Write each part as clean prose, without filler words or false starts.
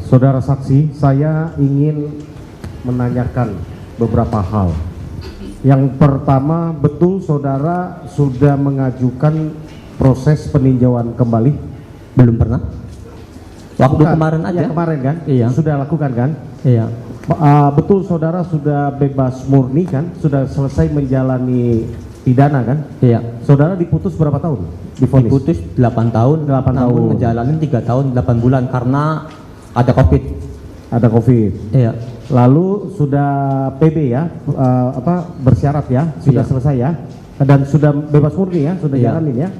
Saudara saksi, saya ingin menanyakan beberapa hal. Yang pertama, betul saudara sudah mengajukan proses peninjauan kembali? Belum pernah. Waktu Bukan. kemarin aja. Ya, kemarin kan? Iya. Sudah lakukan kan? Iya. Betul saudara sudah bebas murni kan? Sudah selesai menjalani pidana kan? Iya. Saudara diputus berapa tahun? Divonis? Diputus 8 tahun, 8 namun tahun. ngejalanin 3 tahun 8 bulan karena ada COVID. Ada COVID. Iya. Lalu sudah PB ya, bersyarat ya, sudah Iya. selesai ya, dan sudah bebas murni ya, sudah Iya. jalanin ya.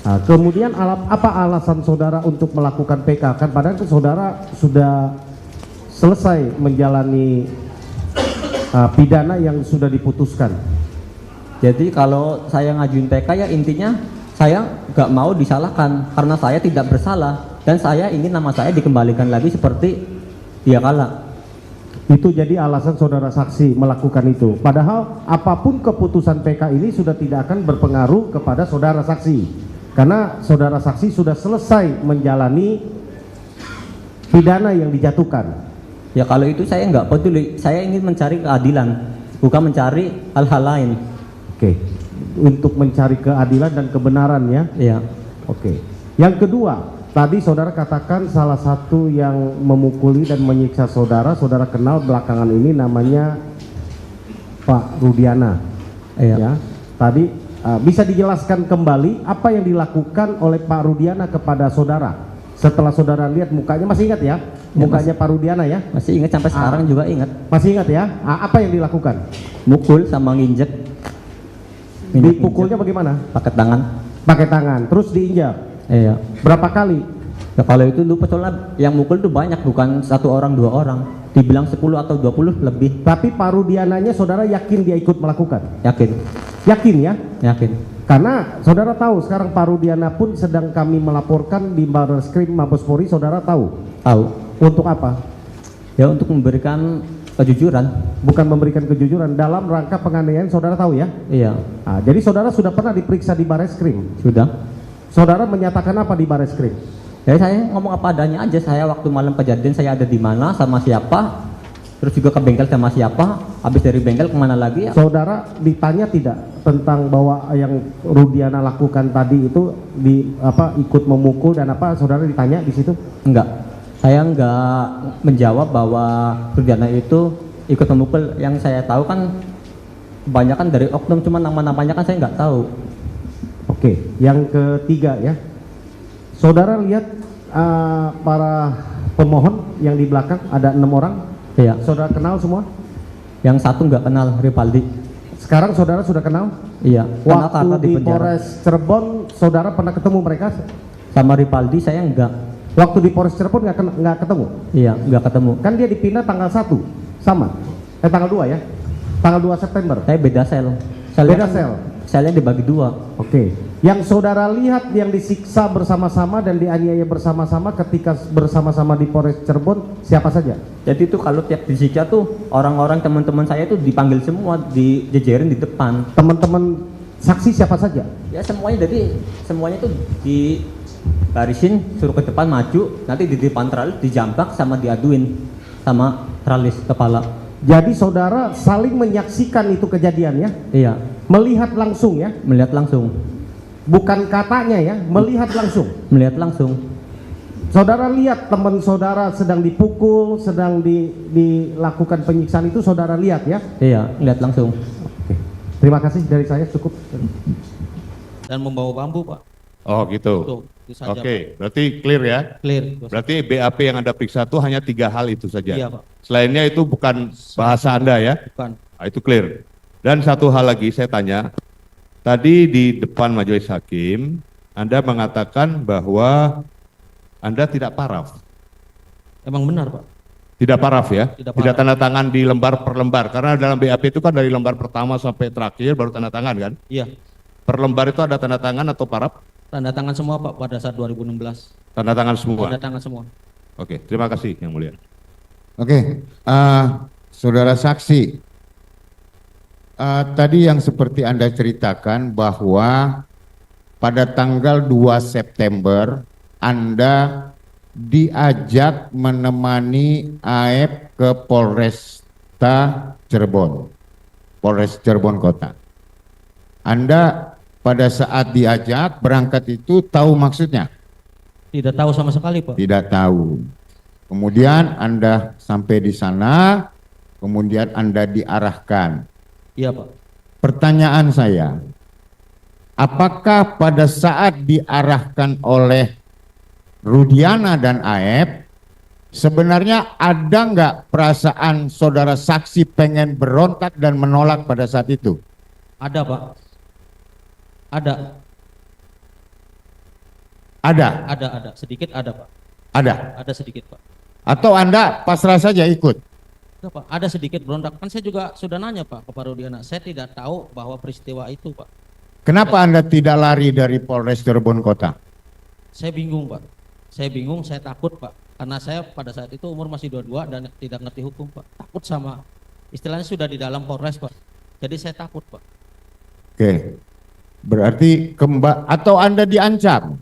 Nah, kemudian apa alasan saudara untuk melakukan PK? Kan padahal saudara sudah selesai menjalani pidana yang sudah diputuskan. Jadi kalau saya ngajuin PK ya intinya saya nggak mau disalahkan karena saya tidak bersalah dan saya ingin nama saya dikembalikan lagi seperti dia kala. Itu jadi alasan saudara saksi melakukan itu. Padahal apapun keputusan PK ini sudah tidak akan berpengaruh kepada saudara saksi. Karena saudara saksi sudah selesai menjalani pidana yang dijatuhkan. Ya kalau itu saya nggak peduli, saya ingin mencari keadilan, bukan mencari hal-hal lain. Oke, untuk mencari keadilan dan kebenaran ya. Iya. Oke. Yang kedua, tadi saudara katakan salah satu yang memukuli dan menyiksa saudara kenal belakangan ini namanya Pak Rudiana. Iya. Ya. Tadi bisa dijelaskan kembali apa yang dilakukan oleh Pak Rudiana kepada saudara setelah saudara lihat mukanya, masih ingat ya? Mukanya Pak Rudiana ya? Masih ingat sampai sekarang juga ingat. Masih ingat ya? Apa yang dilakukan? Mukul sama nginjek. Dipukulnya bagaimana? Pakai tangan. Pakai tangan, terus diinjak. Iya. Berapa kali? Ya kalau itu lupa soalnya yang mukul itu banyak, bukan 1 orang 2 orang. Dibilang 10 atau 20 lebih. Tapi Pak Rudiananya saudara yakin dia ikut melakukan? Yakin. Yakin ya? Yakin. Karena saudara tahu sekarang Pak Rudiana pun sedang kami melaporkan di Barreskrim Mabespori, saudara tahu? Tahu. Untuk apa? Ya untuk memberikan kejujuran. Bukan memberikan kejujuran, dalam rangka penganiayaan, saudara tahu ya? Iya. Nah, jadi saudara sudah pernah diperiksa di Barreskrim. Sudah. Saudara menyatakan apa di Barreskrim? Ya saya ngomong apa adanya aja, saya waktu malam kejadian saya ada di mana sama siapa, terus juga ke bengkel sama siapa, habis dari bengkel kemana lagi ya. Saudara ditanya tidak tentang bahwa yang Rudiana lakukan tadi itu ikut memukul dan apa, saudara ditanya di situ? Enggak. Saya enggak menjawab bahwa Rudiana itu ikut memukul. Yang saya tahu kan kebanyakan dari oknum, cuma nama-namanya kan saya enggak tahu. Oke, yang ketiga ya. Saudara lihat para pemohon yang di belakang ada 6 orang. Iya. Saudara kenal semua? Yang satu enggak kenal, Ripaldi. Sekarang saudara sudah kenal? Iya. Kenal Waktu karena di penjara. Polres Cirebon, saudara pernah ketemu mereka? Sama Ripaldi saya enggak. Waktu di Polres Cirebon nggak ketemu? Iya, enggak ketemu. Kan dia dipindah tanggal 1, sama? Tanggal 2 ya? Tanggal 2 September? Saya beda sel. Beda sel? Selnya dibagi 2. Oke. Yang saudara lihat yang disiksa bersama-sama dan dianiaya bersama-sama ketika bersama-sama di Polres Cirebon siapa saja? Jadi itu kalau tiap disiksa tuh orang-orang teman-teman saya tuh dipanggil semua, dijejerin di depan. Teman-teman saksi siapa saja? Ya semuanya, jadi semuanya tuh di barisin, suruh ke depan maju, nanti di depan tralis dijambak sama diaduin sama tralis kepala. Jadi saudara saling menyaksikan itu kejadian ya? Iya. Melihat langsung ya? Melihat langsung. Bukan katanya ya, melihat langsung. Melihat langsung. Saudara lihat teman saudara sedang dipukul, sedang dilakukan penyiksaan itu saudara lihat ya? Iya, lihat langsung. Oke. Terima kasih dari saya, cukup. Dan membawa bambu, Pak. Oh gitu. Tuh, itu saja, Oke, berarti clear ya. Pak. Clear. Berarti BAP yang Anda periksa itu hanya 3 hal itu saja. Iya, Pak. Selainnya itu bukan bahasa Anda ya. Bukan. Nah, itu clear. Dan satu hal lagi saya tanya, tadi di depan majelis hakim Anda mengatakan bahwa Anda tidak paraf. Emang benar, Pak. Tidak paraf ya? Tidak Tidak paraf. tanda tangan di lembar per lembar, karena dalam BAP itu kan dari lembar pertama sampai terakhir baru tanda tangan kan? Iya. Per lembar itu ada tanda tangan atau paraf? Tanda tangan semua, Pak, pada saat 2016. Tanda tangan semua. Tanda tangan semua. Oke, terima kasih Yang Mulia. Oke, saudara saksi, tadi yang seperti Anda ceritakan bahwa pada tanggal 2 September Anda diajak menemani AEP ke Polresta Cirebon, Polres Cirebon Kota. Anda pada saat diajak berangkat itu tahu maksudnya? Tidak tahu sama sekali Pak. Tidak tahu. Kemudian Anda sampai di sana, kemudian Anda diarahkan. Iya Pak. Pertanyaan saya, apakah pada saat diarahkan oleh Rudiana dan AEP, sebenarnya ada nggak perasaan saudara saksi pengen berontak dan menolak pada saat itu? Ada Pak. Ada. Ada? Sedikit ada Pak. Ada? Ada sedikit Pak. Atau Anda pasrah saja ikut? Enggak, Pak. Ada sedikit berontak. Kan saya juga sudah nanya Pak ke Pak Rudiana. Saya tidak tahu bahwa peristiwa itu Pak. Kenapa Anda tidak lari dari Polres Cirebon Kota? Saya bingung Pak. Saya bingung, saya takut Pak. Karena saya pada saat itu umur masih 22 dan tidak ngerti hukum Pak. Takut sama, istilahnya sudah di dalam Polres Pak. Jadi saya takut Pak. Oke, berarti atau Anda diancam?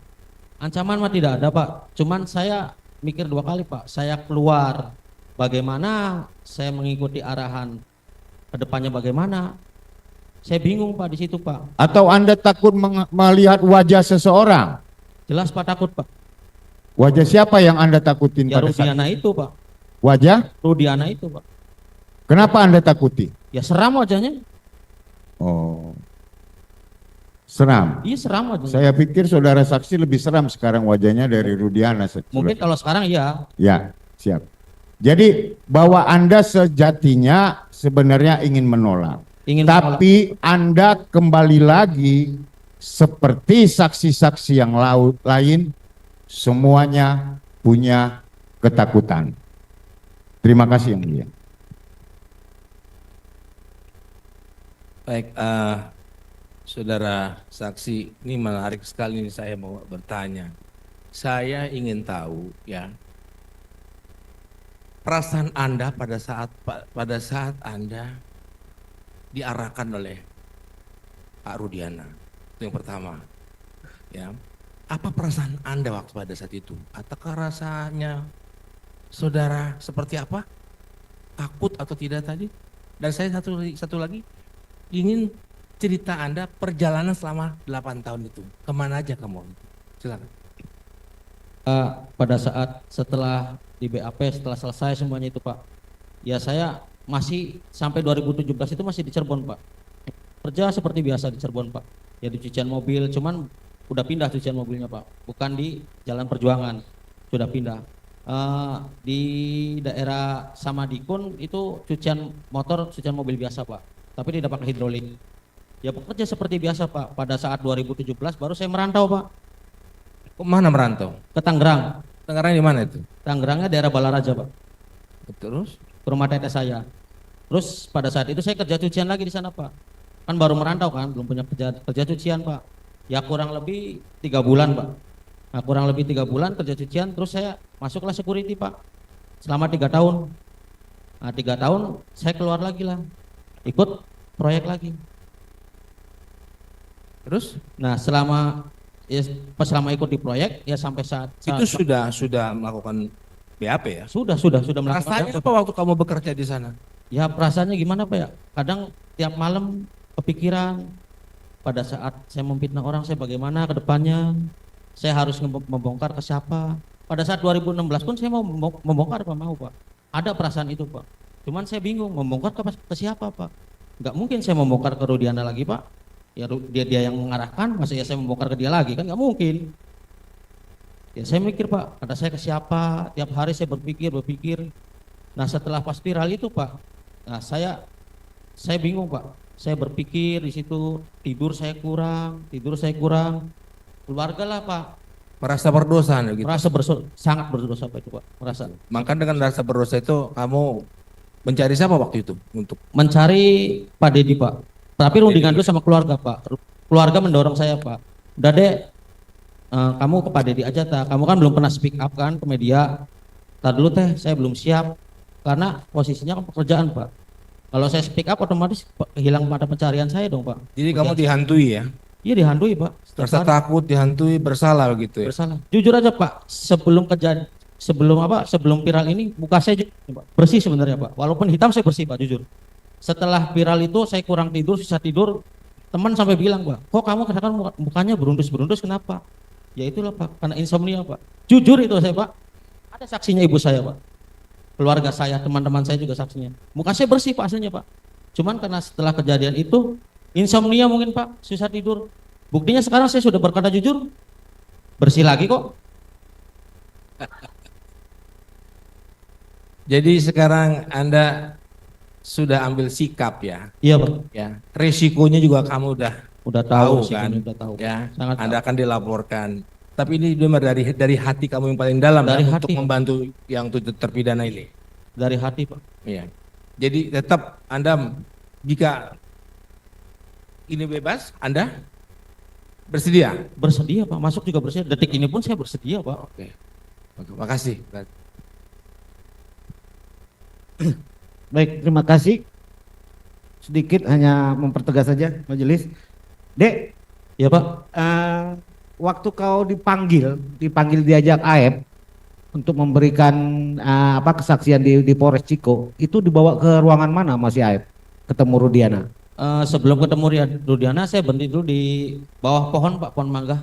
Ancaman mah tidak ada Pak. Cuman saya mikir 2 kali Pak. Saya keluar, bagaimana saya mengikuti arahan ke depannya bagaimana? Saya bingung Pak di situ Pak. Atau Anda takut melihat wajah seseorang? Jelas Pak takut Pak. Wajah siapa yang Anda takutin Ya pada saat? Rudiana itu Pak. Wajah? Rudiana itu Pak. Kenapa Anda takuti? Ya seram wajahnya. Oh, seram. Iya seram wajahnya. Saya pikir saudara saksi lebih seram sekarang wajahnya dari Rudiana. Mungkin kalau sekarang iya. Ya, siap. Jadi bahwa Anda sejatinya sebenarnya ingin menolak. Ingin Tapi Anda kembali lagi seperti saksi-saksi yang lain, semuanya punya ketakutan. Terima kasih yang mulia. Baik, saudara saksi, ini menarik sekali ini saya mau bertanya. Saya ingin tahu ya, perasaan Anda pada saat Anda diarahkan oleh Pak Rudiana. Itu yang pertama. Ya. Apa perasaan Anda waktu pada saat itu? Apakah rasanya saudara seperti apa? Takut atau tidak tadi? Dan saya satu lagi ingin cerita Anda perjalanan selama 8 tahun itu. Kemana aja kamu? Silakan. Pada saat setelah di BAP, setelah selesai semuanya itu Pak, ya saya masih sampai 2017 itu masih di Cirebon Pak. Kerja seperti biasa di Cirebon Pak. Ya di cucian mobil, cuman udah pindah cucian mobilnya Pak. Bukan di Jalan Perjuangan, sudah pindah. Di daerah Samadikun itu cucian motor, cucian mobil biasa Pak. Tapi tidak pakai hidrolik. Ya bekerja seperti biasa Pak. Pada saat 2017 baru saya merantau Pak. Kemana merantau? Ke Tangerang. Tangerang di mana itu? Tangerangnya daerah Balaraja Pak. Terus? Ke rumah teteh saya. Terus pada saat itu saya kerja cucian lagi di sana Pak. Kan baru merantau kan, belum punya kerja cucian Pak. Ya kurang lebih 3 bulan Pak. Nah kurang lebih 3 bulan kerja cucian, terus saya masuklah security Pak. Selama 3 tahun. Nah 3 tahun saya keluar lagi lah. Ikut proyek lagi. Terus? Nah selama ikut di proyek ya sampai saat Itu sudah melakukan BAP ya? sudah melakukan. Rasanya apa waktu kamu bekerja di sana? Ya perasaannya gimana Pak ya? Kadang tiap malam kepikiran pada saat saya memfitnah orang, saya bagaimana ke depannya, saya harus membongkar ke siapa. Pada saat 2016 pun saya mau membongkar Pak, mau Pak. Ada perasaan itu Pak. Cuman saya bingung membongkar ke siapa Pak. Nggak mungkin saya membongkar ke Rudiana lagi Pak. Ya dia yang mengarahkan, masa ya saya membongkar ke dia lagi, kan nggak mungkin. Ya saya mikir Pak, kata saya ke siapa, tiap hari saya berpikir. Nah setelah pas viral itu Pak, nah saya bingung Pak. Saya berpikir di situ, tidur saya kurang, keluarga lah Pak. Merasa berdosa gitu. Merasa sangat berdosa Pak itu Pak, merasa. Maka dengan rasa berdosa itu kamu mencari siapa waktu itu untuk Mencari Pak Dedi Pak. Tapi rundingan dulu sama keluarga Pak. Keluarga mendorong saya Pak. Udah deh, kamu ke Pak Dedi aja tak. Kamu kan belum pernah speak up kan ke media. Tar dulu teh, saya belum siap. Karena posisinya kan pekerjaan Pak. Kalau saya speak up otomatis hilang mata pencarian saya dong Pak. Jadi kamu dihantui ya? Iya dihantui Pak. Rasa takut, dihantui, bersalah gitu ya? Bersalah. Jujur aja Pak, sebelum sebelum viral ini muka saya Pak, bersih sebenarnya Pak. Walaupun hitam saya bersih Pak, jujur. Setelah viral itu saya kurang tidur, susah tidur. Teman sampai bilang Pak, kok kamu kadang mukanya berundus-berundus kenapa? Ya itulah Pak, karena insomnia Pak. Jujur itu saya Pak. Ada saksinya ibu saya Pak. Keluarga saya, teman-teman saya juga saksinya. Muka saya bersih Pak aslinya Pak. Cuman karena setelah kejadian itu insomnia mungkin Pak, susah tidur. Buktinya sekarang saya sudah berkata jujur, bersih lagi kok. Jadi sekarang Anda sudah ambil sikap ya. Iya Pak. Ya, resikonya juga kamu Udah tahu sih, kan, udah tahu. ya. Sangat Anda tahu. akan dilaporkan. Tapi ini benar dari hati kamu yang paling dalam Dari ya, hati. untuk membantu yang terpidana ini. Dari hati Pak. Iya. Jadi tetap Anda jika ini bebas, Anda bersedia. Bersedia Pak, masuk juga bersedia. Detik ini pun saya bersedia Pak. Oke. Oke, makasih. Baik, terima kasih. Sedikit hanya mempertegas saja majelis. Dek, Ya Pak. waktu kau dipanggil diajak AF untuk memberikan kesaksian di Polres Ciko, itu dibawa ke ruangan mana masih AF? Ketemu Rudiana. Sebelum ketemu Rudiana saya berhenti dulu di bawah pohon Pak, pohon mangga.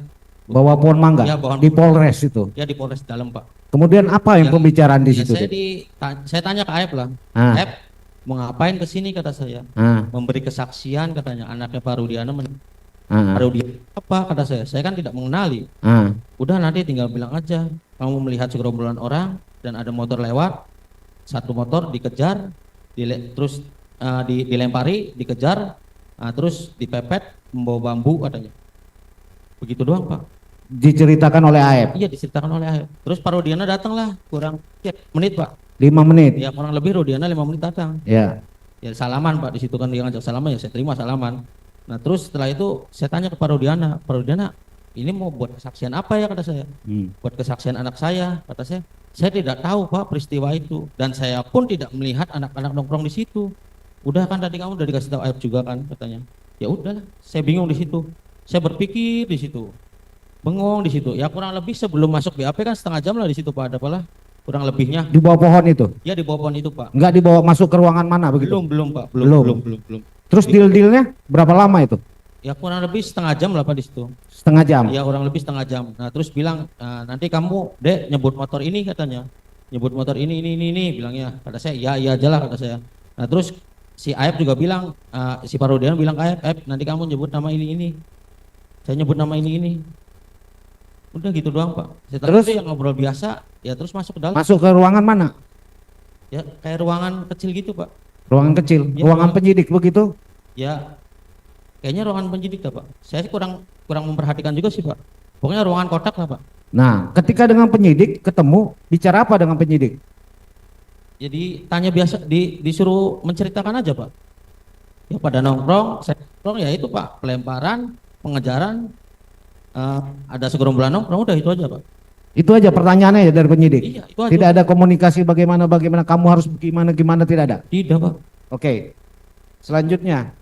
Bawa pohon mangga Ya, pohon di Polres itu. Ya di Polres dalam Pak. Kemudian apa yang Ya, pembicaraan di Ya, situ? saya Dek? saya tanya ke Aep lah. Ah. Aep mau ngapain ke sini kata saya? Memberi kesaksian katanya anaknya Pak Rudiana. Pak Rudiana apa kata saya? Saya kan tidak mengenali. Udah nanti tinggal bilang aja kamu melihat segerombolan orang dan ada motor lewat, satu motor dikejar, terus dilempari, dikejar, terus dipepet, membawa bambu katanya. Begitu doang Pak. Diceritakan oleh AF. Iya diceritakan oleh Aep. Terus Pak Rudiana datang lah kurang menit Pak. 5 menit. Ya kurang lebih Rudiana 5 menit datang. Ya. Ya salaman Pak, di situ kan dia ngajak salaman ya saya terima salaman. Nah terus setelah itu saya tanya ke Pak Rudiana ini mau buat kesaksian apa ya kata saya? Buat kesaksian anak saya kata saya tidak tahu Pak peristiwa itu dan saya pun tidak melihat anak-anak nongkrong di situ. Udah kan tadi kamu udah dikasih tahu Aib juga kan katanya. Ya udahlah, saya bingung di situ. Saya berpikir di situ. Bengong di situ. Ya kurang lebih sebelum masuk BAP kan setengah jam lah di situ Pak, ada apalah kurang lebihnya. Di bawah pohon itu? Ya di bawah pohon itu Pak. Enggak dibawa masuk ke ruangan mana begitu? Belum Pak, Belum. belum. Terus deal-dealnya berapa lama itu? Ya kurang lebih setengah jam lah Pak di situ. Setengah jam? Ya kurang lebih setengah jam. Nah terus bilang nanti kamu Dek nyebut motor ini katanya. Nyebut motor ini bilangnya. Kata saya iya aja lah kata saya. Nah terus si Aep juga bilang, si Pak Rudiana bilang ke Aep nanti kamu nyebut nama ini. Saya nyebut nama ini. Udah gitu doang Pak. Setelah Terus? itu yang ngobrol biasa, ya terus masuk ke dalam. Masuk ke ruangan mana? Ya kayak ruangan kecil gitu Pak. Ruangan kecil? Ya, ruangan penyidik begitu? Ya kayaknya ruangan penyidik lah Pak. Saya sih kurang memperhatikan juga sih Pak. Pokoknya ruangan kotak lah Pak. Nah, ketika dengan penyidik ketemu, bicara apa dengan penyidik? Jadi tanya biasa, disuruh menceritakan aja Pak. Ya pada nongkrong, saya nongkrong ya itu Pak, pelemparan, pengejaran, ada segerombolan nongkrong, udah itu aja Pak. Itu aja pertanyaannya ya dari penyidik? Iya, itu aja. Tidak ada komunikasi bagaimana kamu harus gimana tidak ada? Tidak Pak. Oke. Selanjutnya,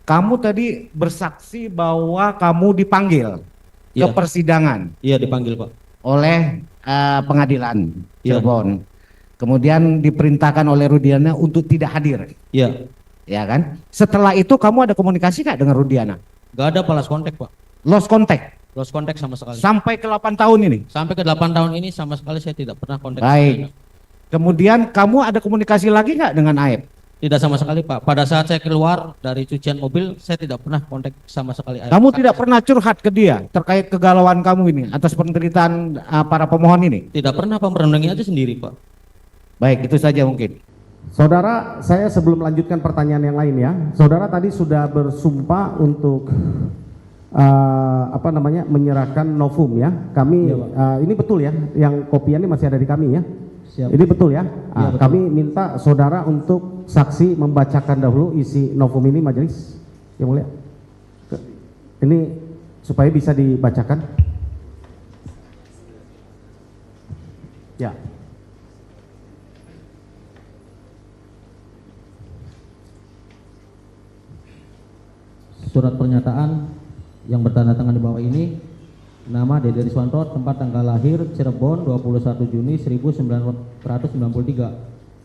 kamu tadi bersaksi bahwa kamu dipanggil ke Iya. persidangan Iya dipanggil Pak. oleh pengadilan Iya. Cirebon. Kemudian diperintahkan oleh Rudiana untuk tidak hadir, Iya. ya kan? Setelah itu kamu ada komunikasi nggak dengan Rudiana? Gak ada balas kontak Pak. Lost contact Lost kontak sama sekali. sampai ke 8 tahun ini. Sampai ke 8 tahun ini sama sekali saya tidak pernah kontak. Baik. Kemudian kamu ada komunikasi lagi nggak dengan Aep? Tidak sama sekali Pak. Pada saat saya keluar dari cucian mobil, saya tidak pernah kontak sama sekali. Kamu tidak pernah curhat ke dia terkait kegalauan kamu ini atas penderitaan para pemohon ini? Tidak pernah Pak, merenungi aja sendiri Pak. Baik, itu saja mungkin. Saudara, saya sebelum melanjutkan pertanyaan yang lain ya, saudara tadi sudah bersumpah untuk menyerahkan novum ya. Kami ini betul ya, yang kopiannya masih ada di kami ya. Siap. Ini betul ya. Iya, betul. Kami minta saudara untuk saksi membacakan dahulu isi novum ini majelis. Yang mulia. Ini supaya bisa dibacakan. Ya. Surat pernyataan yang bertanda tangan di bawah ini Nama Dede Riswanto, tempat tanggal lahir Cirebon 21 Juni 1993.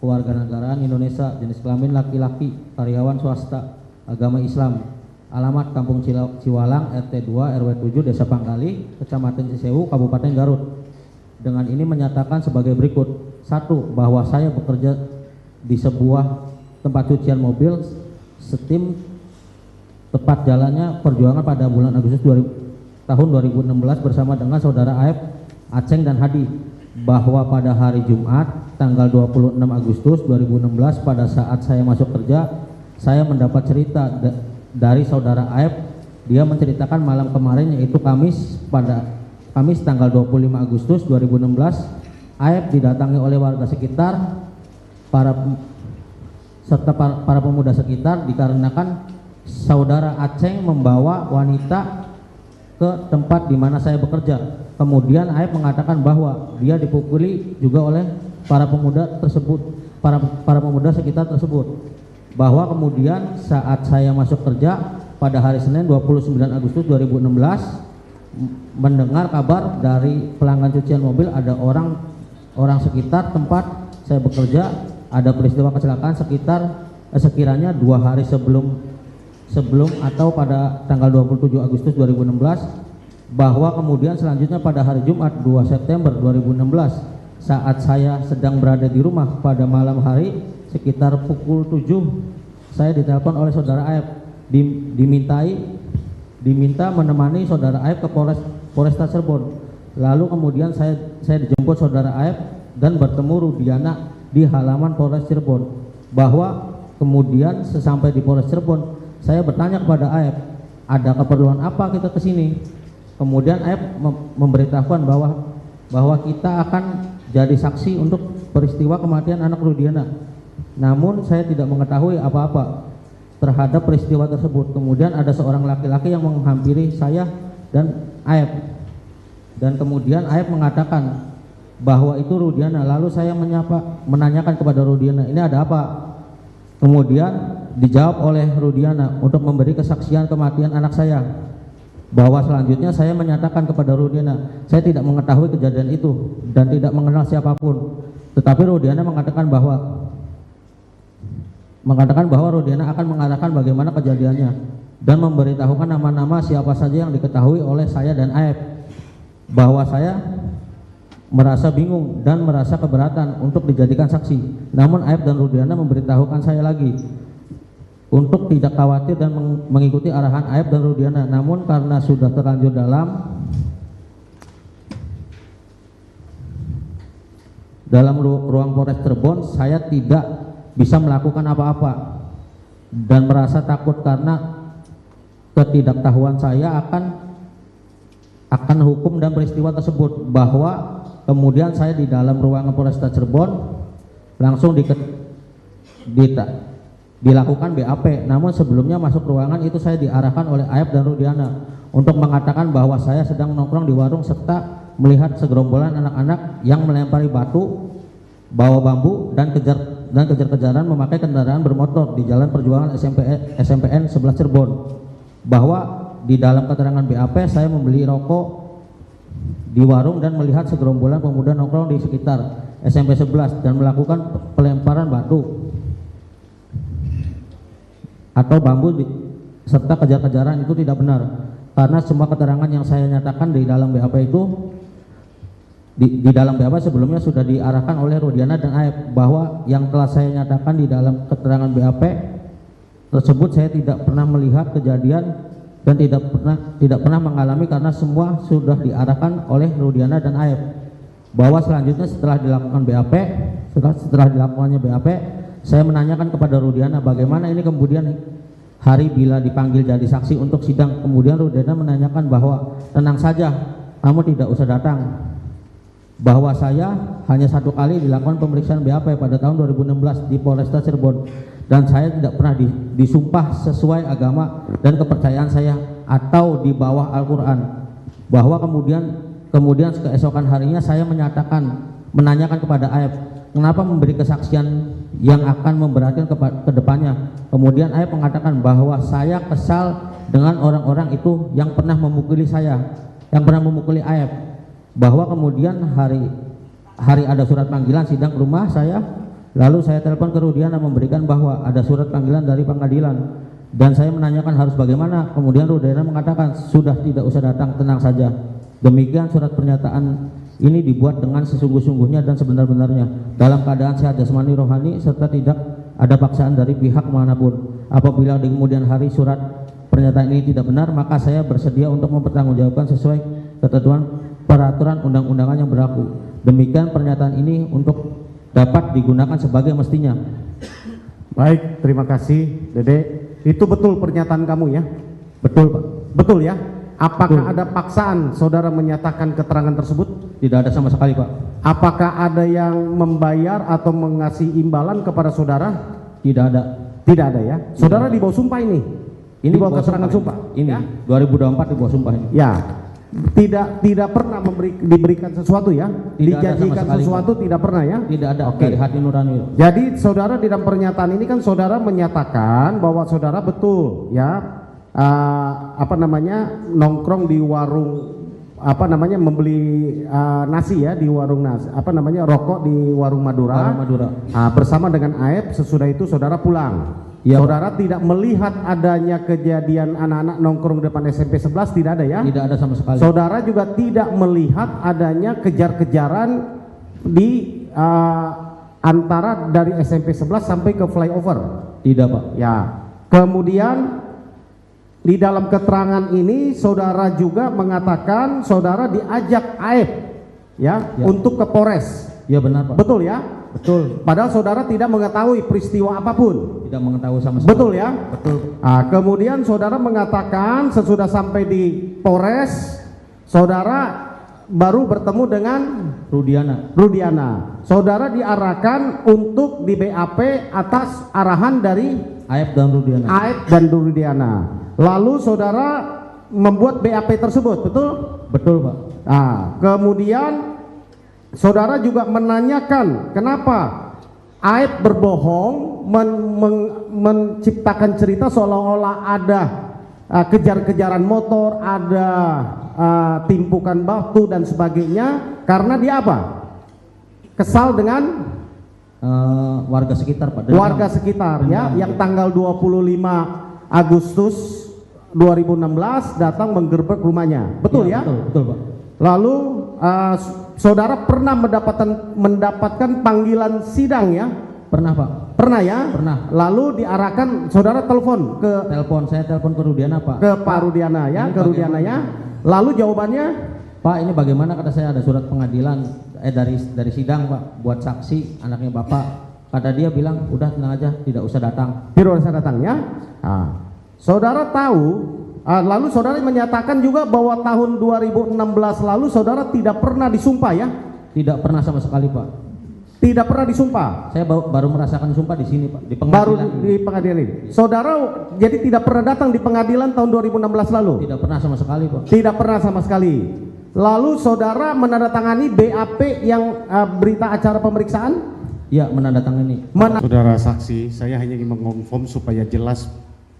Kewarganegaraan Indonesia, jenis kelamin laki-laki, karyawan swasta, agama Islam. Alamat Kampung Ciwalang, RT 2 RW 7 Desa Pangkali, Kecamatan Cisewu, Kabupaten Garut. Dengan ini menyatakan sebagai berikut. 1. Bahwa saya bekerja di sebuah tempat cucian mobil Steam, tepat jalannya Perjuangan pada bulan Agustus tahun 2016 bersama dengan saudara Aep, Aceng dan Hadi, bahwa pada hari Jumat tanggal 26 Agustus 2016 pada saat saya masuk kerja, saya mendapat cerita dari saudara Aep. Dia menceritakan malam kemarin, yaitu Kamis tanggal 25 Agustus 2016, Aep didatangi oleh warga sekitar serta para pemuda sekitar dikarenakan saudara Aceng membawa wanita ke tempat di mana saya bekerja. Kemudian Aep mengatakan bahwa dia dipukuli juga oleh para pemuda tersebut, para pemuda sekitar tersebut. Bahwa kemudian saat saya masuk kerja pada hari Senin 29 Agustus 2016 mendengar kabar dari pelanggan cucian mobil ada orang sekitar tempat saya bekerja ada peristiwa kecelakaan sekiranya 2 hari sebelum atau pada tanggal 27 Agustus 2016, bahwa kemudian selanjutnya pada hari Jumat 2 September 2016 saat saya sedang berada di rumah pada malam hari sekitar pukul 7 saya ditelepon oleh saudara Aep, diminta menemani saudara Aep ke Polresta Cirebon. Lalu kemudian saya dijemput saudara Aep dan bertemu Rudiana di halaman Polres Cirebon. Bahwa kemudian sesampai di Polres Cirebon saya bertanya kepada Aep, ada keperluan apa kita ke sini? Kemudian Aep memberitahukan bahwa kita akan jadi saksi untuk peristiwa kematian anak Rudiana. Namun saya tidak mengetahui apa-apa terhadap peristiwa tersebut. Kemudian ada seorang laki-laki yang menghampiri saya dan Aep. Dan kemudian Aep mengatakan bahwa itu Rudiana. Lalu saya menanyakan kepada Rudiana, ini ada apa? Kemudian dijawab oleh Rudiana untuk memberi kesaksian kematian anak saya. Bahwa selanjutnya saya menyatakan kepada Rudiana, saya tidak mengetahui kejadian itu dan tidak mengenal siapapun. Tetapi Rudiana mengatakan bahwa Rudiana akan mengarahkan bagaimana kejadiannya dan memberitahukan nama-nama siapa saja yang diketahui oleh saya dan Aep. Bahwa saya merasa bingung dan merasa keberatan untuk dijadikan saksi. Namun Aep dan Rudiana memberitahukan saya lagi untuk tidak khawatir dan mengikuti arahan Aep dan Rudiana. Namun karena sudah terlanjur dalam ruang Polres Cirebon, saya tidak bisa melakukan apa-apa dan merasa takut karena ketidaktahuan saya akan hukum dan peristiwa tersebut. Bahwa kemudian saya di dalam ruangan Polresta Cirebon langsung dilakukan BAP. Namun sebelumnya masuk ruangan itu saya diarahkan oleh Aep dan Rudiana untuk mengatakan bahwa saya sedang nongkrong di warung serta melihat segerombolan anak-anak yang melempari batu, bawa bambu dan kejar-kejaran memakai kendaraan bermotor di Jalan Perjuangan SMPN 11 Cirebon. Bahwa di dalam keterangan BAP saya membeli rokok di warung dan melihat segerombolan pemuda nongkrong di sekitar SMP 11 dan melakukan pelemparan batu atau bambu serta kejar-kejaran itu tidak benar, karena semua keterangan yang saya nyatakan di dalam BAP itu di dalam BAP sebelumnya sudah diarahkan oleh Rudiana dan Aep. Bahwa yang telah saya nyatakan di dalam keterangan BAP tersebut saya tidak pernah melihat kejadian dan tidak pernah mengalami karena semua sudah diarahkan oleh Rudiana dan Aep. Bahwa selanjutnya setelah dilakukannya BAP, saya menanyakan kepada Rudiana bagaimana ini kemudian hari bila dipanggil jadi saksi untuk sidang. Kemudian Rudiana menanyakan bahwa tenang saja, kamu tidak usah datang. Bahwa saya hanya 1 kali dilakukan pemeriksaan BAP pada tahun 2016 di Polresta Cirebon dan saya tidak pernah disumpah sesuai agama dan kepercayaan saya atau di bawah Al-Quran. Bahwa kemudian keesokan harinya saya menanyakan kepada Aep, kenapa memberi kesaksian yang akan memberatkan ke depannya. Kemudian Aep mengatakan bahwa saya kesal dengan orang-orang itu yang pernah memukuli saya. yang pernah memukuli AF, bahwa kemudian hari ada surat panggilan sidang ke rumah saya, lalu saya telepon ke Rudiana memberikan bahwa ada surat panggilan dari pengadilan, dan saya menanyakan harus bagaimana. Kemudian Rudiana mengatakan sudah, tidak usah datang, tenang saja. Demikian surat pernyataan ini dibuat dengan sesungguh-sungguhnya dan sebenar-benarnya dalam keadaan sehat jasmani rohani serta tidak ada paksaan dari pihak manapun. Apabila di kemudian hari surat pernyataan ini tidak benar, maka saya bersedia untuk mempertanggungjawabkan sesuai ketentuan peraturan undang-undangan yang berlaku. Demikian pernyataan ini untuk dapat digunakan sebagai mestinya. Baik, terima kasih Dede. Itu betul pernyataan kamu ya? Betul, Pak. Betul ya? Apakah Betul. ada paksaan saudara menyatakan keterangan tersebut? Tidak ada sama sekali, Pak. Apakah ada yang membayar atau mengasih imbalan kepada saudara? Tidak ada. Tidak ada ya? Saudara di bawah sumpah ini? Ini Di bawah bawah keterangan sumpah? Ini Ya? 2024 di bawah sumpah ini. Ya. Tidak pernah diberikan sesuatu ya? Tidak ada Dijanjikan sama sekali, sesuatu tidak pernah ya? Tidak ada. Oke. Dari hati nurani. Jadi saudara di dalam pernyataan ini kan saudara menyatakan bahwa saudara betul ya nongkrong di warung membeli nasi ya di warung nasi rokok di warung Madura, Warung Madura. bersama dengan Aep. Sesudah itu saudara pulang. Iya, Saudara tidak melihat adanya kejadian anak-anak nongkrong di depan SMP 11, tidak ada ya? Tidak ada sama sekali. Saudara juga tidak melihat adanya kejar-kejaran di antara dari SMP 11 sampai ke flyover. Tidak, Pak. Ya. Kemudian di dalam keterangan ini saudara juga mengatakan saudara diajak Aep ya, Ya. untuk ke Polres. Ya benar, Pak. Betul ya? Betul. Padahal saudara tidak mengetahui peristiwa apapun. Tidak mengetahui sama sekali. Betul ya? Betul. Kemudian saudara mengatakan sesudah sampai di Polres, saudara baru bertemu dengan Rudiana. Saudara diarahkan untuk di BAP atas arahan dari Aep dan Rudiana. Aep dan Rudiana. Lalu saudara membuat BAP tersebut, betul? Betul, Pak. Kemudian saudara juga menanyakan kenapa Aep berbohong menciptakan cerita seolah-olah ada kejar-kejaran motor, ada timpukan batu dan sebagainya, karena dia apa? Kesal dengan Warga sekitar, Pak. warga sekitar ya, yang tanggal 25 Agustus 2016 datang menggerbek rumahnya. Betul ya? Betul, Pak. Lalu saudara pernah mendapatkan panggilan sidang ya? Pernah, Pak. Pernah ya? Pernah. Lalu diarahkan saudara telepon ke Saya telepon ke Rudiana, Pak. ke Pak Rudiana ya, Ini ke Rudiana ya. Lalu jawabannya, Pak, ini bagaimana, kata saya, ada surat pengadilan dari sidang, Pak, buat saksi anaknya Bapak. Kata dia bilang, udah tenang aja, tidak usah datang. tidak usah datang ya. Saudara tahu, lalu saudara menyatakan juga bahwa tahun 2016 lalu saudara tidak pernah disumpah ya? Tidak pernah sama sekali, Pak. Tidak pernah disumpah. Saya baru merasakan sumpah di sini, Pak, di Baru pengadilan. di pengadilan. Saudara jadi tidak pernah datang di pengadilan tahun 2016 lalu? Tidak pernah sama sekali, Pak. Tidak pernah sama sekali. Lalu saudara menandatangani BAP yang berita acara pemeriksaan? Iya, menandatangani. Saudara saksi, saya hanya ingin mengonfirm supaya jelas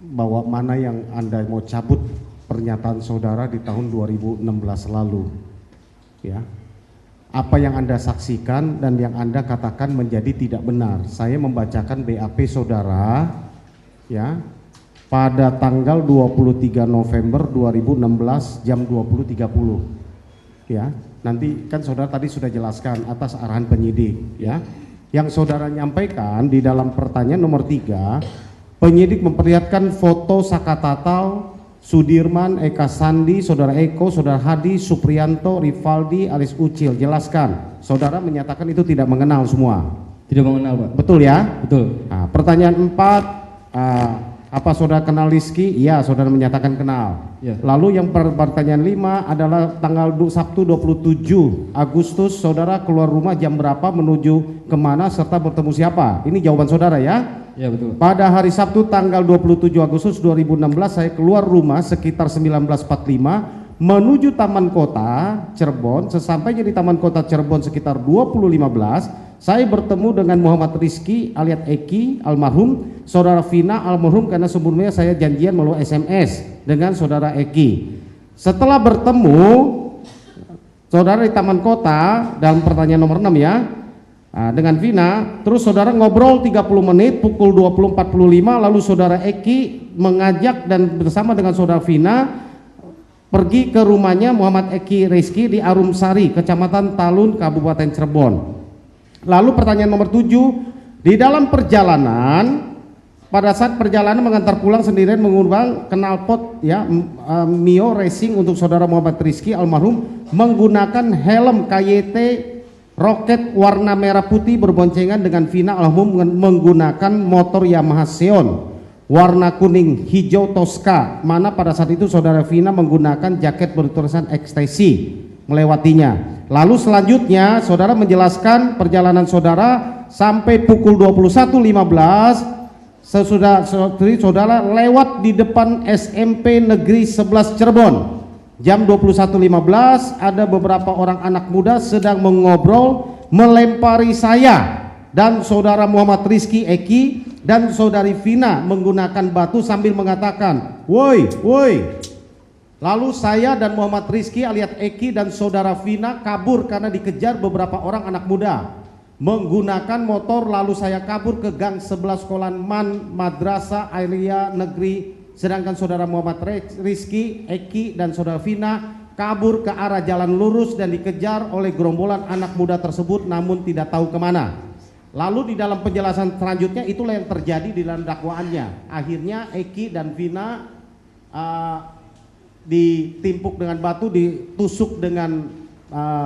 bahwa mana yang Anda mau cabut pernyataan saudara di tahun 2016 lalu. Ya. Apa yang Anda saksikan dan yang Anda katakan menjadi tidak benar. Saya membacakan BAP saudara ya pada tanggal 23 November 2016 jam 20.30. Ya, nanti kan saudara tadi sudah jelaskan atas arahan penyidik ya. Yang saudara nyampaikan di dalam pertanyaan nomor 3, penyidik memperlihatkan foto Sakatatal, Sudirman, Eka Sandi, saudara Eko, saudara Hadi, Suprianto, Rivaldi, alias Ucil. Jelaskan. Saudara menyatakan itu tidak mengenal semua. Tidak mengenal, Pak. Betul ya? Betul. Pertanyaan 4, apa saudara kenal Rizky? Iya, saudara menyatakan kenal. Ya. Lalu yang pertanyaan 5 adalah tanggal Sabtu 27 Agustus saudara keluar rumah jam berapa, menuju kemana, serta bertemu siapa? Ini jawaban saudara ya? Ya, betul. Pada hari Sabtu tanggal 27 Agustus 2016 saya keluar rumah sekitar 19.45 menuju Taman Kota Cirebon. Sesampainya di Taman Kota Cirebon sekitar 20.15 saya bertemu dengan Muhammad Rizky alias Eki almarhum, saudara Vina almarhum, karena sebelumnya saya janjian melalui SMS dengan saudara Eki. Setelah bertemu saudara di Taman Kota dalam pertanyaan nomor 6 ya, dengan Vina, terus saudara ngobrol 30 menit pukul 20.45, lalu saudara Eki mengajak dan bersama dengan saudara Vina pergi ke rumahnya Muhammad Eki Rizky di Arumsari, Kecamatan Talun, Kabupaten Cirebon. Lalu pertanyaan nomor 7, di dalam perjalanan, pada saat perjalanan mengantar pulang sendirian mengubah knalpot ya Mio Racing untuk saudara Muhammad Rizky almarhum menggunakan helm KYT roket warna merah putih berboncengan dengan Vina almarhum menggunakan motor Yamaha Xeon warna kuning hijau Tosca, mana pada saat itu saudara Vina menggunakan jaket bertulisan ekstasi melewatinya. Lalu selanjutnya saudara menjelaskan perjalanan saudara sampai pukul 21.15 sesudah saudara lewat di depan SMP Negeri 11 Cirebon. Jam 21.15 ada beberapa orang anak muda sedang mengobrol melempari saya dan saudara Muhammad Rizky Eki dan saudari Vina menggunakan batu sambil mengatakan, "Woi, woi." Lalu saya dan Muhammad Rizky alias Eki dan saudara Vina kabur karena dikejar beberapa orang anak muda menggunakan motor, lalu saya kabur ke gang sebelah sekolah Madrasah Ailia Negeri, sedangkan saudara Muhammad Rizky, Eki dan saudara Vina kabur ke arah jalan lurus dan dikejar oleh gerombolan anak muda tersebut namun tidak tahu kemana. Lalu di dalam penjelasan selanjutnya itulah yang terjadi di dalam dakwaannya. Akhirnya Eki dan Vina ditimpuk dengan batu, ditusuk dengan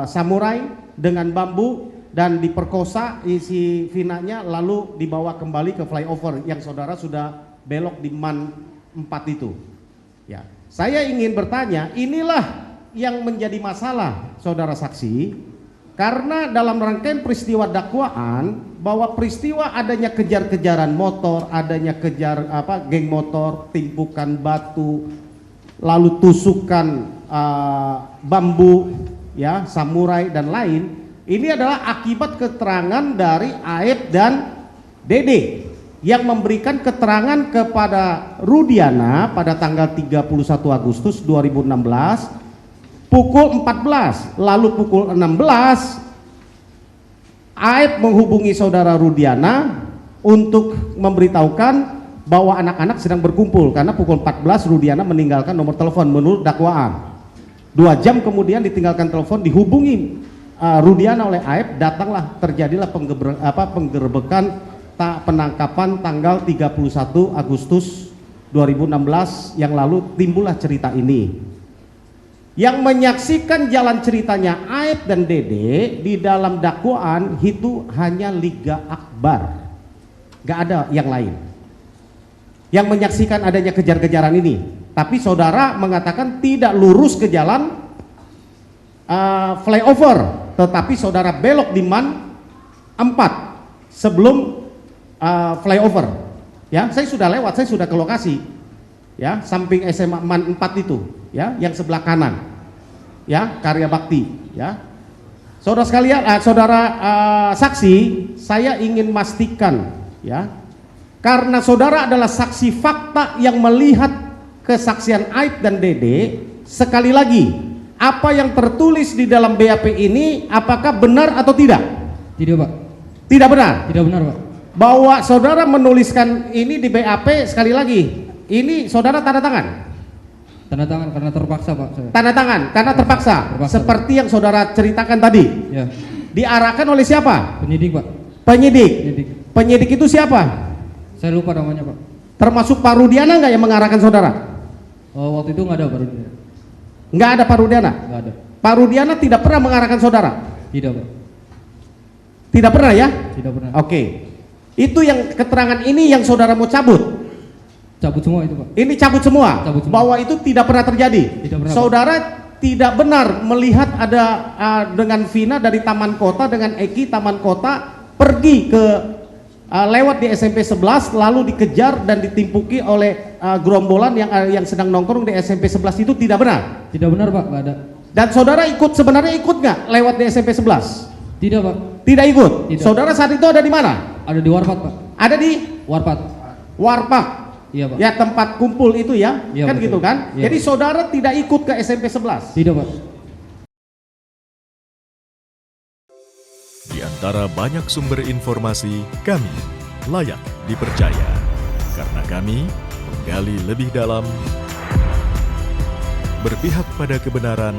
samurai dengan bambu dan diperkosa isi Vinanya, lalu dibawa kembali ke flyover yang saudara sudah belok di MAN 4 itu. Ya, saya ingin bertanya, inilah yang menjadi masalah saudara saksi, karena dalam rangkaian peristiwa dakwaan bahwa peristiwa adanya kejar-kejaran motor, adanya geng motor, timpukan batu, lalu tusukan bambu, ya, samurai dan lain. Ini adalah akibat keterangan dari Aep dan Dede yang memberikan keterangan kepada Rudiana pada tanggal 31 Agustus 2016 pukul 14, lalu pukul 16 Aep menghubungi saudara Rudiana untuk memberitahukan bahwa anak-anak sedang berkumpul, karena pukul 14 Rudiana meninggalkan nomor telepon menurut dakwaan. 2 jam kemudian ditinggalkan telepon, dihubungi Rudiana oleh Aep, datanglah terjadilah penggerbekan penangkapan tanggal 31 Agustus 2016 yang lalu timbullah cerita ini. Yang menyaksikan jalan ceritanya Aep dan Dede di dalam dakwaan itu hanya Liga Akbar, gak ada yang lain yang menyaksikan adanya kejar-kejaran ini. Tapi saudara mengatakan tidak lurus ke jalan flyover, tetapi saudara belok di MAN 4 sebelum flyover. Ya, saya sudah lewat, saya sudah ke lokasi. Ya, samping SMA MAN 4 itu, ya, yang sebelah kanan. Ya, Karya Bakti, ya. Saudara sekalian, saudara saksi, saya ingin memastikan, ya, karena saudara adalah saksi fakta yang melihat kesaksian Aib dan Dede, sekali lagi, apa yang tertulis di dalam BAP ini apakah benar atau tidak? Tidak, Pak. Tidak benar? Tidak benar, Pak. Bahwa saudara menuliskan ini di BAP, sekali lagi, ini saudara tanda tangan? Tanda tangan karena terpaksa, Pak. Saya. Tanda tangan karena terpaksa, seperti Pak yang saudara ceritakan tadi. Ya. Diarahkan oleh siapa? Penyidik, Pak. Penyidik. Penyidik. Penyidik itu siapa? Saya lupa namanya, Pak. Termasuk Pak Rudiana nggak yang mengarahkan saudara? Oh, waktu itu nggak ada, Pak Rudiana. Nggak ada Pak Rudiana? Nggak ada. Pak Rudiana tidak pernah mengarahkan saudara? Tidak, Pak. Tidak pernah ya? Tidak pernah. Oke. Itu yang keterangan ini yang saudara mau cabut? Cabut semua itu, Pak. Ini cabut semua? Cabut semua. Bahwa itu tidak pernah terjadi? Tidak pernah, saudara Pak. Tidak benar melihat ada dengan Vina dari Taman Kota dengan Eki Taman Kota pergi ke lewat di SMP 11 lalu dikejar dan ditimpuki oleh gerombolan yang sedang nongkrong di SMP 11 itu, tidak benar? Tidak benar, Pak, nggak ada. Dan saudara sebenarnya ikut nggak lewat di SMP 11? Tidak, Pak. Tidak ikut? Tidak. Saudara saat itu ada di mana? Ada di Warpat, Pak. Ada di? Warpat. Warpak? Iya, Pak. Ya, tempat kumpul itu ya, Iya, kan betul. gitu kan? Iya. Jadi saudara tidak ikut ke SMP 11? Tidak, Pak. Di antara banyak sumber informasi, kami layak dipercaya. Karena kami menggali lebih dalam, berpihak pada kebenaran,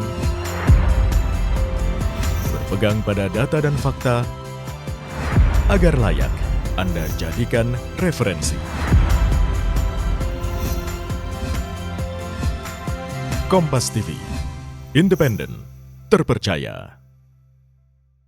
berpegang pada data dan fakta, agar layak Anda jadikan referensi. Kompas TV, independen, terpercaya.